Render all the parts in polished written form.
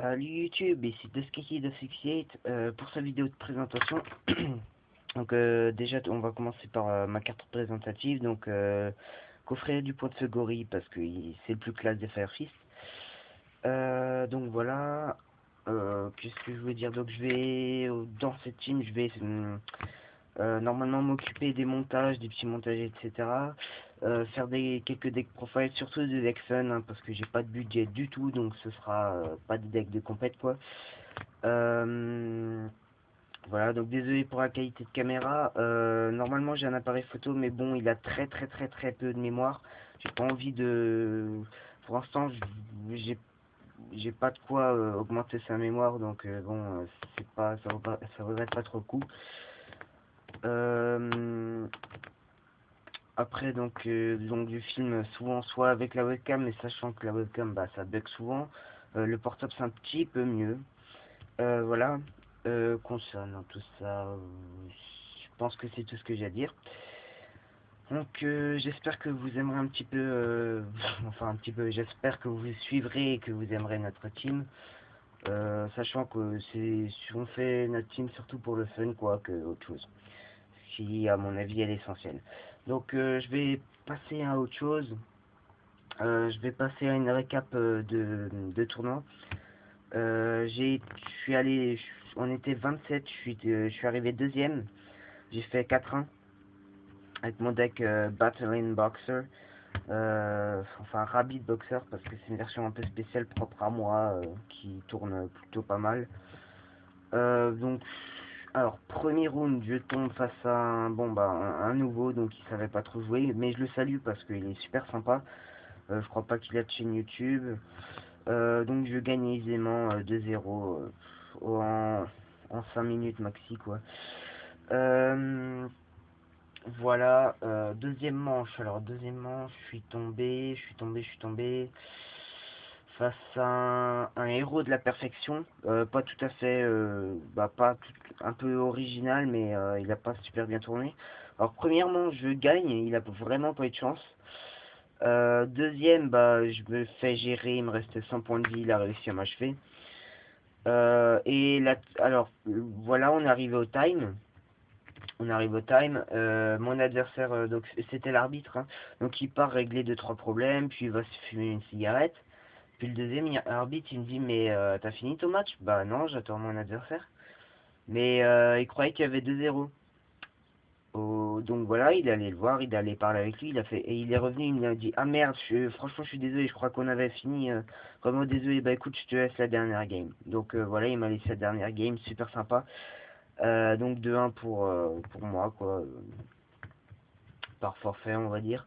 Salut YouTube, ici Deskiki de 68 pour sa vidéo de présentation. Donc déjà on va commencer par ma carte représentative. Donc coffret du point de ce gorille parce que c'est le plus classe des Fire Fist. Donc voilà. Qu'est-ce que je veux dire? Donc je vais dans cette team, je vais normalement m'occuper des montages, des petits montages, etc. Faire quelques decks profile, surtout des decks fun, hein, parce que j'ai pas de budget du tout, donc ce sera pas des decks de compète quoi. Voilà, donc désolé pour la qualité de caméra. Normalement j'ai un appareil photo, mais bon, il a très peu de mémoire. J'ai pas envie de... Pour l'instant, j'ai pas de quoi augmenter sa mémoire, donc bon, c'est pas, ça vaudrait pas trop le coup. Après donc je filme souvent soit avec la webcam, mais sachant que la webcam ça bug souvent. Le portable c'est un petit peu mieux. Voilà. Concernant tout ça, je pense que c'est tout ce que j'ai à dire. Donc j'espère que vous aimerez un petit peu, enfin un petit peu, j'espère que vous suivrez et que vous aimerez notre team. Sachant que on fait notre team surtout pour le fun quoi que autre chose. Qui à mon avis est l'essentiel. Donc je vais passer à autre chose. Je vais passer à une récap de tournoi. Je suis allé, on était 27, je suis arrivé deuxième. J'ai fait 4-1 avec mon deck Battling Boxer. Enfin Rabbit Boxer parce que c'est une version un peu spéciale propre à moi qui tourne plutôt pas mal. Donc alors premier round je tombe face à un nouveau, donc il savait pas trop jouer, mais je le salue parce qu'il est super sympa. Je crois pas qu'il a de chaîne YouTube. Donc je gagne aisément 2-0 en 5 minutes maxi quoi. Voilà, deuxième manche. Alors deuxième manche, je suis tombé face à un héros de la perfection. Pas tout à fait, pas tout, un peu original, mais il a pas super bien tourné. Alors premièrement, je gagne, il a vraiment pas eu de chance. Deuxième, je me fais gérer, il me reste 100 points de vie, il a réussi à m'achever. Et là, alors voilà, on est arrivé au time. Mon adversaire, donc c'était l'arbitre, hein. Donc il part régler 2-3 problèmes, puis il va se fumer une cigarette. Puis le deuxième arbitre, il me dit, mais t'as fini ton match? Bah non, j'attends mon adversaire. Mais il croyait qu'il y avait 2-0. Donc voilà, il est allé le voir, il est allé parler avec lui, et il est revenu, il m'a dit, ah merde, franchement je suis désolé, je crois qu'on avait fini, vraiment désolé, bah écoute, je te laisse la dernière game. Donc voilà, il m'a laissé la dernière game, super sympa. Donc 2-1 pour moi, quoi, par forfait, on va dire.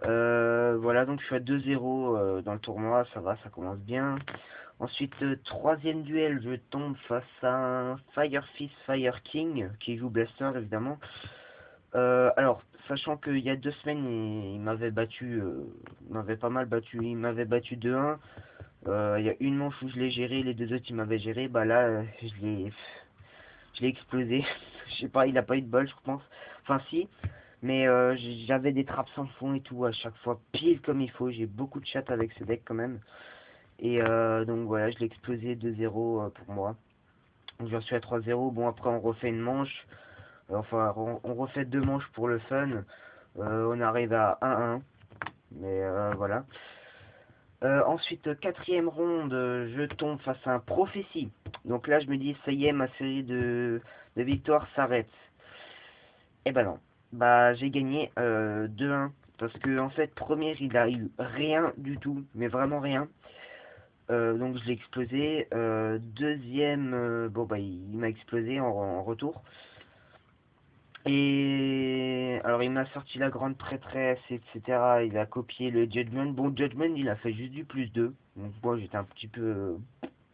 Voilà, donc je suis à 2-0 dans le tournoi, ça va, ça commence bien. Ensuite, troisième duel, je tombe face à un Fire Fist Fire King, qui joue Blaster, évidemment. Alors, sachant qu'il y a 2 semaines, il m'avait battu, il m'avait pas mal battu, il m'avait battu 2-1. Il y a une manche où je l'ai géré, les deux autres il m'avait géré, bah là, je l'ai explosé. Je sais pas, il a pas eu de bol, je pense. Enfin, si, mais j'avais des trappes sans fond et tout, à chaque fois, pile comme il faut. J'ai beaucoup de chat avec ce deck quand même. Et donc voilà, je l'ai explosé 2-0 pour moi. Donc j'en suis à 3-0. Bon, après, on refait une manche. Enfin, on refait 2 manches pour le fun. On arrive à 1-1. Mais voilà. Ensuite, quatrième ronde, je tombe face à un prophétie. Donc là, je me dis, ça y est, ma série de victoires s'arrête. Eh ben non. Bah, j'ai gagné 2-1. Parce que, en fait, premier, il a eu rien du tout. Mais vraiment rien. Donc, je l'ai explosé. Deuxième, il m'a explosé en retour. Et alors il m'a sorti la grande prêtresse, etc. Il a copié le Judgment. Bon, Judgment, il a fait juste du +2. Donc moi j'étais un petit peu...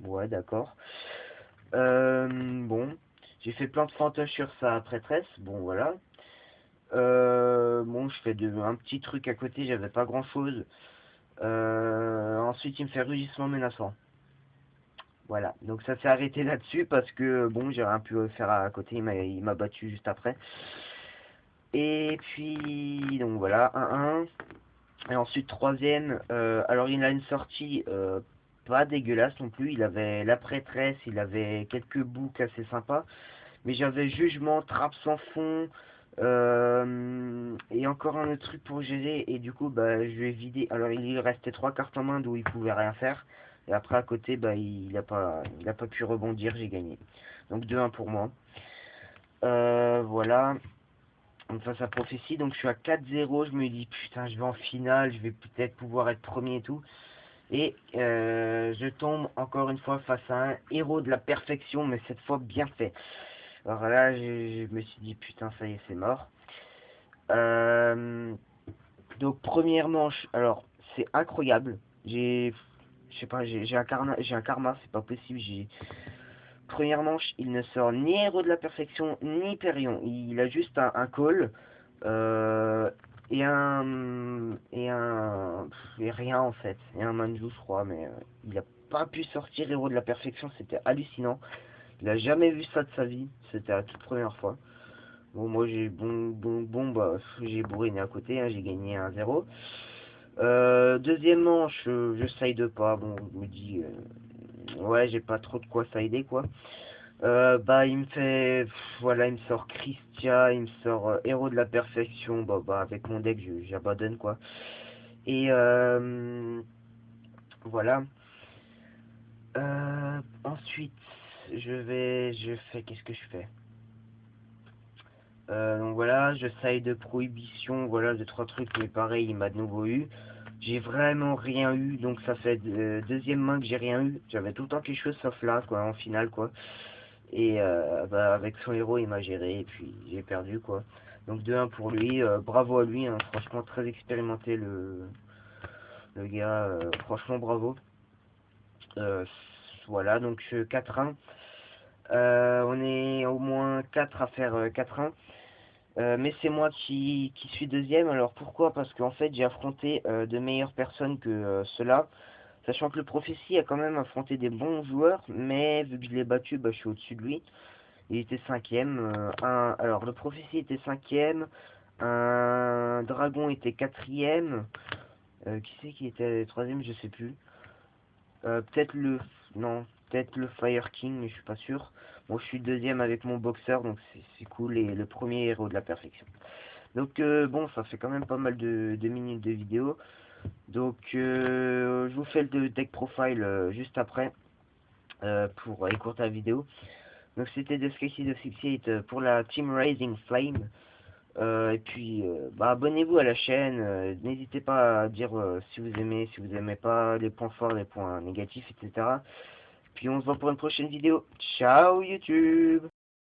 ouais, d'accord. Bon, j'ai fait plein de fantoches sur sa prêtresse. Bon, voilà. Bon, je fais un petit truc à côté, j'avais pas grand chose. Ensuite, il me fait rugissement menaçant. Voilà, donc ça s'est arrêté là-dessus parce que bon, j'ai rien pu faire à côté, il m'a battu juste après. Et puis, donc voilà, 1-1. Et ensuite, troisième, alors il a une sortie pas dégueulasse non plus. Il avait la prêtresse, il avait quelques boucles assez sympas. Mais j'avais jugement, trappe sans fond, et encore un autre truc pour gérer. Et du coup, bah, je lui ai vidé. Alors, il lui restait 3 cartes en main d'où il pouvait rien faire. Et après, à côté, bah, il a pas pu rebondir, j'ai gagné. Donc 2-1 pour moi. Voilà. Donc face à Prophétie, donc je suis à 4-0, je me dis putain je vais en finale, je vais peut-être pouvoir être premier et tout. Et je tombe encore une fois face à un héros de la perfection, mais cette fois bien fait. Alors là je me suis dit putain ça y est c'est mort. Donc première manche, alors c'est incroyable. Je sais pas, j'ai un karma, c'est pas possible. Première manche, il ne sort ni héros de la perfection, ni Hyperion. Il a juste un call, euh, et rien en fait. Et un Manju, je crois, mais il a pas pu sortir héros de la perfection, c'était hallucinant. Il a jamais vu ça de sa vie, c'était la toute première fois. Bon, moi j'ai bah, j'ai bourriné à côté, hein, j'ai gagné 1-0. Deuxième manche, je side pas, bon, je me dis, ouais, j'ai pas trop de quoi sider, quoi. Bah, il me fait, voilà, il me sort Christia, il me sort héros de la perfection, bah, avec mon deck, j'abandonne, quoi. Et, voilà. Ensuite, qu'est-ce que je fais? Donc voilà, je side de prohibition, voilà, 2-3 trucs, mais pareil, il m'a de nouveau eu. J'ai vraiment rien eu, donc ça fait deuxième main que j'ai rien eu. J'avais tout le temps quelque chose sauf là, quoi, en finale, quoi. Et bah, avec son héros, il m'a géré, et puis j'ai perdu, quoi. Donc 2-1 pour lui, bravo à lui, hein, franchement très expérimenté le gars, franchement bravo. Euh, voilà, donc 4-1. On est au moins 4 à faire 4-1. Mais c'est moi qui suis deuxième. Alors pourquoi? Parce qu'en fait j'ai affronté de meilleures personnes que ceux-là. Sachant que le Prophétie a quand même affronté des bons joueurs. Mais vu que je l'ai battu, bah, je suis au-dessus de lui. Il était cinquième. Alors le Prophétie était cinquième. Un Dragon était quatrième. Qui c'est qui était troisième? Je sais plus. Peut-être le... Non, peut-être le Fire King, mais je suis pas sûr. Bon, je suis deuxième avec mon boxeur, donc c'est cool, et le premier héros de la perfection. Donc bon, ça fait quand même pas mal de minutes de vidéo. Donc je vous fais le deck profile juste après, pour écourter la vidéo. Donc c'était The Skyseed of 68 pour la Team Rising Flame. Et puis bah, abonnez-vous à la chaîne, n'hésitez pas à dire si vous aimez, si vous aimez pas, les points forts, les points négatifs, etc. Puis on se voit pour une prochaine vidéo. Ciao YouTube!